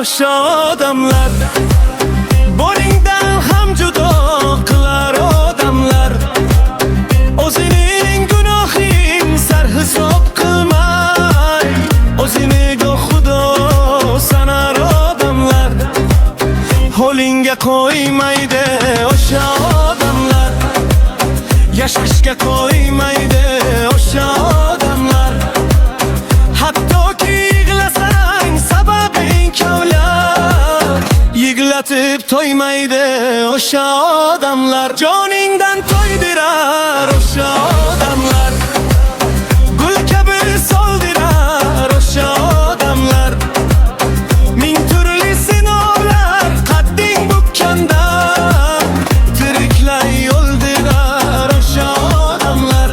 o'sha odamlar. Bo'ringdan ham judo qilar odamlar. O'zining gunohing sar hisob qilmay, o'zini xudo sanar odamlar. Ho'lingga qo'ymaydi o'sha odamlar, yashashga qo'ymaydi o'sha odamlar. Hattoki yig'lasang sababing kavlar, yig'latib to'ymaydi o'sha odamlar. Joningdan to'ydirar o'sha odamlar, gul kabi soldirar o'sha odamlar. Ming turli sinovlar qadding bukkanda, tiriklay o'ldirar o'sha odamlar.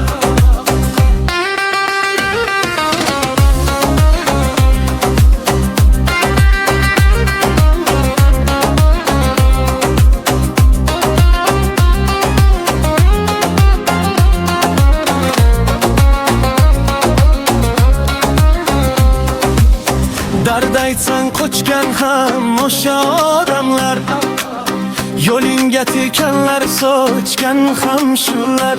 Dard aytsang qochgan ham o'sha odamlar, yo'lingga tekanlar sochgan ham shular.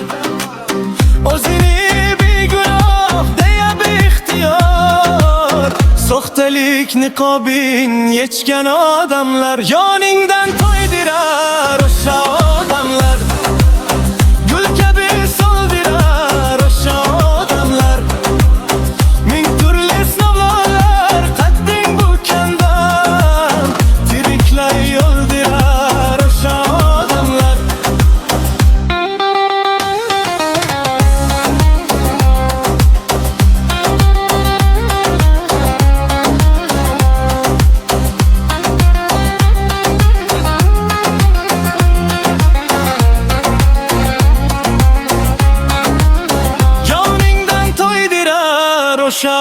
O'zini begunoh deya beixtiyor, soxtalik niqobin yechgan odamlar. Yoningdan to'ydirar o'sha odamlar, gul kabi soldirar o'sha odamlar. Ming turli sinovlar qadding bukkanda, tiriklay o'ldirar o'sha odamlar. Yoningdan to'ydirar o'sha